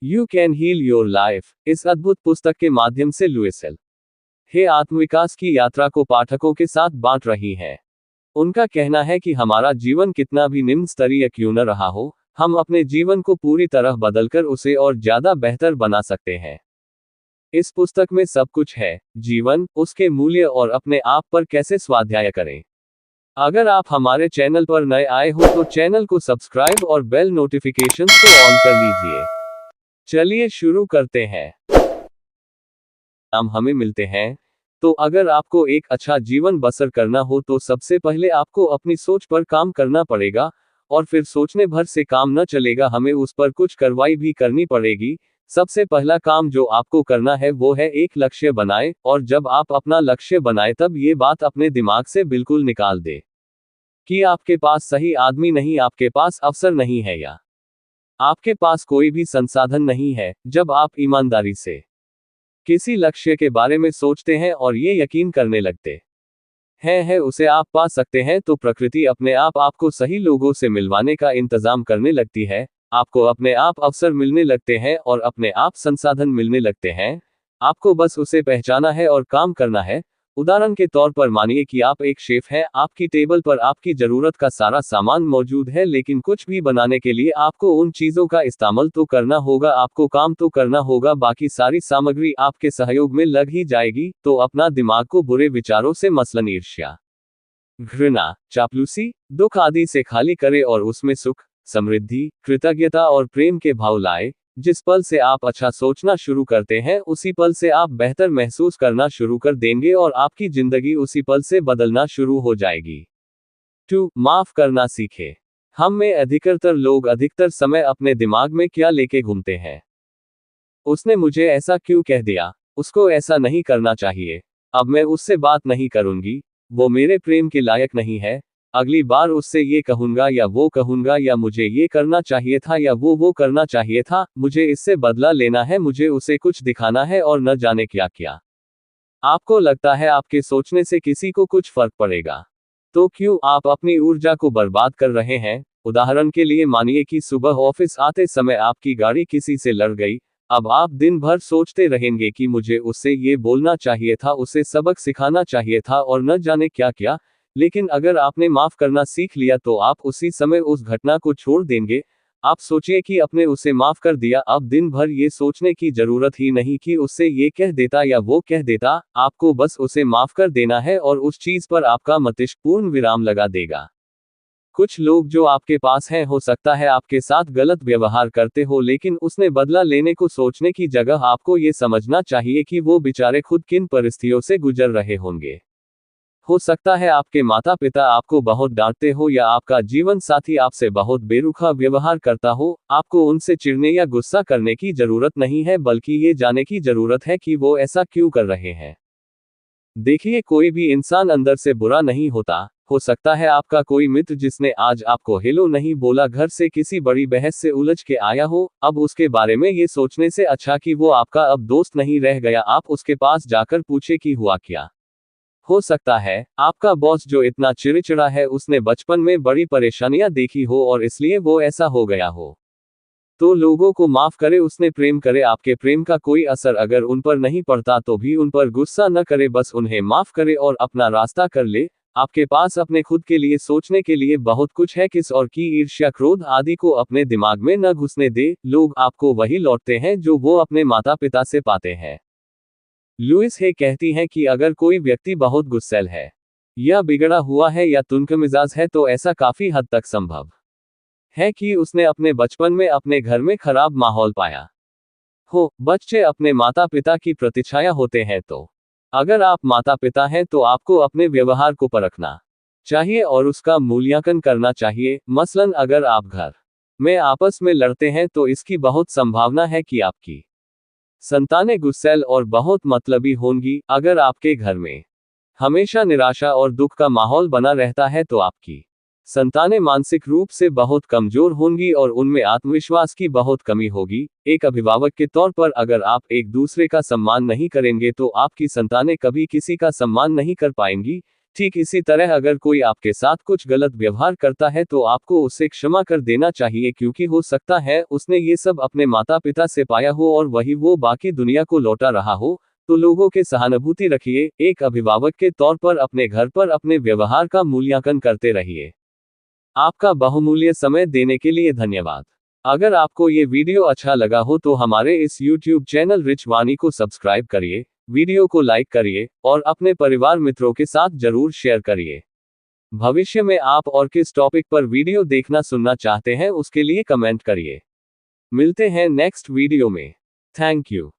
You can heal your life, इस अद्भुत पुस्तक के माध्यम से लुइस हे आत्मविकास की यात्रा को पाठकों के साथ बांट रही हैं। उनका कहना है कि हमारा जीवन कितना भी निम्न स्तरीय क्यों न रहा हो, हम अपने जीवन को पूरी तरह बदलकर उसे और ज्यादा बेहतर बना सकते हैं। इस पुस्तक में सब कुछ है, जीवन, उसके मूल्य और अपने आप पर कैसे स्वाध्याय करें। अगर आप हमारे चैनल पर नए आए हो तो चैनल को सब्सक्राइब और बेल नोटिफिकेशंस को ऑन कर लीजिए। चलिए शुरू करते हैं। हम हमें मिलते हैं। तो अगर आपको एक अच्छा जीवन बसर करना हो तो सबसे पहले आपको अपनी सोच पर काम करना पड़ेगा, और फिर सोचने भर से काम न चलेगा, हमें उस पर कुछ कार्रवाई भी करनी पड़ेगी। सबसे पहला काम जो आपको करना है वो है एक लक्ष्य बनाएं, और जब आप अपना लक्ष्य बनाएं तब ये बात अपने दिमाग से बिल्कुल निकाल दे कि आपके पास सही आदमी नहीं, आपके पास अवसर नहीं है या आपके पास कोई भी संसाधन नहीं है। जब आप ईमानदारी से किसी लक्ष्य के बारे में सोचते हैं और ये यकीन करने लगते हैं उसे आप पा सकते हैं, तो प्रकृति अपने आप आपको सही लोगों से मिलवाने का इंतजाम करने लगती है। आपको अपने आप अवसर मिलने लगते हैं और अपने आप संसाधन मिलने लगते हैं। आपको बस उसे पहचाना है और काम करना है। उदाहरण के तौर पर मानिए कि आप एक शेफ हैं, आपकी टेबल पर आपकी जरूरत का सारा सामान मौजूद है, लेकिन कुछ भी बनाने के लिए आपको उन चीजों का इस्तेमाल तो करना होगा, आपको काम तो करना होगा, बाकी सारी सामग्री आपके सहयोग में लग ही जाएगी। तो अपना दिमाग को बुरे विचारों से, मसलन ईर्ष्या, घृणा, चापलूसी, दुख आदि से खाली करे और उसमें सुख, समृद्धि, कृतज्ञता और प्रेम के भाव लाए। जिस पल से आप अच्छा सोचना शुरू करते हैं उसी पल से आप बेहतर महसूस करना शुरू कर देंगे और आपकी जिंदगी उसी पल से बदलना शुरू हो जाएगी। 2. माफ करना सीखे। हम में अधिकतर लोग अधिकतर समय अपने दिमाग में क्या लेके घूमते हैं। उसने मुझे ऐसा क्यों कह दिया, उसको ऐसा नहीं करना चाहिए, अब मैं उससे बात नहीं करूंगी, वो मेरे प्रेम के लायक नहीं है, अगली बार उससे ये कहूंगा या वो कहूंगा, या मुझे ये करना चाहिए था या वो करना चाहिए था, मुझे इससे बदला लेना है, मुझे उसे कुछ दिखाना है और न जाने क्या क्या। आपको लगता है आपके सोचने से किसी को कुछ फर्क पड़ेगा? तो क्यों आप अपनी ऊर्जा को बर्बाद कर रहे हैं? उदाहरण के लिए मानिए कि सुबह ऑफिस आते समय आपकी गाड़ी किसी से लड़ गई। अब आप दिन भर सोचते रहेंगे कि मुझे उससे ये बोलना चाहिए था, उसे सबक सिखाना चाहिए था और न जाने क्या क्या। लेकिन अगर आपने माफ करना सीख लिया तो आप उसी समय उस घटना को छोड़ देंगे। आप सोचिए कि आपने उसे माफ कर दिया, अब दिन भर ये सोचने की जरूरत ही नहीं कि उससे ये कह देता या वो कह देता। आपको बस उसे माफ कर देना है और उस चीज पर आपका मस्तिष्क पूर्ण विराम लगा देगा। कुछ लोग जो आपके पास हैं, हो सकता है आपके साथ गलत व्यवहार करते हो, लेकिन उसने बदला लेने को सोचने की जगह आपको ये समझना चाहिए कि वो बेचारे खुद किन परिस्थितियों से गुजर रहे होंगे। हो सकता है आपके माता पिता आपको बहुत डांटते हो या आपका जीवन साथी आपसे बहुत बेरुखा व्यवहार करता हो। आपको उनसे चिढ़ने या गुस्सा करने की जरूरत नहीं है, बल्कि ये जानने की जरूरत है कि वो ऐसा क्यों कर रहे हैं। देखिए, कोई भी इंसान अंदर से बुरा नहीं होता। हो सकता है आपका कोई मित्र जिसने आज आपको हेलो नहीं बोला, घर से किसी बड़ी बहस से उलझ के आया हो। अब उसके बारे में ये सोचने से अच्छा कि वो आपका अब दोस्त नहीं रह गया, आप उसके पास जाकर पूछे कि हुआ क्या। हो सकता है आपका बॉस जो इतना चिड़चिड़ा है, उसने बचपन में बड़ी परेशानियां देखी हो और इसलिए वो ऐसा हो गया हो। तो लोगों को माफ करे, उसने प्रेम करे, आपके प्रेम का कोई असर अगर उन पर नहीं पड़ता तो भी उन पर गुस्सा न करे, बस उन्हें माफ करे और अपना रास्ता कर ले। आपके पास अपने खुद के लिए सोचने के लिए बहुत कुछ है, किस और की ईर्ष्या, क्रोध आदि को अपने दिमाग में न घुसने दे। लोग आपको वही लौटते हैं जो वो अपने माता पिता से पाते हैं। लुइस हे कहती हैं कि अगर कोई व्यक्ति बहुत गुस्सैल है या बिगड़ा हुआ है या तुनकमिजाज है तो ऐसा काफी हद तक संभव है कि उसने अपने बचपन में अपने घर में खराब माहौल पाया हो। बच्चे अपने माता पिता की प्रतिछाया होते हैं, तो अगर आप माता पिता हैं तो आपको अपने व्यवहार को परखना चाहिए और उसका मूल्यांकन करना चाहिए। मसलन अगर आप घर में आपस में लड़ते हैं तो इसकी बहुत संभावना है कि आपकी संतानें गुस्सैल और बहुत मतलबी होंगी। अगर आपके घर में हमेशा निराशा और दुख का माहौल बना रहता है तो आपकी संतानें मानसिक रूप से बहुत कमजोर होंगी और उनमें आत्मविश्वास की बहुत कमी होगी। एक अभिभावक के तौर पर अगर आप एक दूसरे का सम्मान नहीं करेंगे तो आपकी संतानें कभी किसी का सम्मान नहीं कर पाएंगी। ठीक इसी तरह अगर कोई आपके साथ कुछ गलत व्यवहार करता है तो आपको उसे क्षमा कर देना चाहिए, क्योंकि हो सकता है उसने ये सब अपने माता पिता से पाया हो और वही वो बाकी दुनिया को लौटा रहा हो। तो लोगों के सहानुभूति रखिए, एक अभिभावक के तौर पर अपने घर पर अपने व्यवहार का मूल्यांकन करते रहिए। आपका बहुमूल्य समय देने के लिए धन्यवाद। अगर आपको ये वीडियो अच्छा लगा हो तो हमारे इस YouTube चैनल रिच वाणी को सब्सक्राइब करिए, वीडियो को लाइक करिए और अपने परिवार मित्रों के साथ जरूर शेयर करिए। भविष्य में आप और किस टॉपिक पर वीडियो देखना सुनना चाहते हैं उसके लिए कमेंट करिए। मिलते हैं नेक्स्ट वीडियो में। Thank you.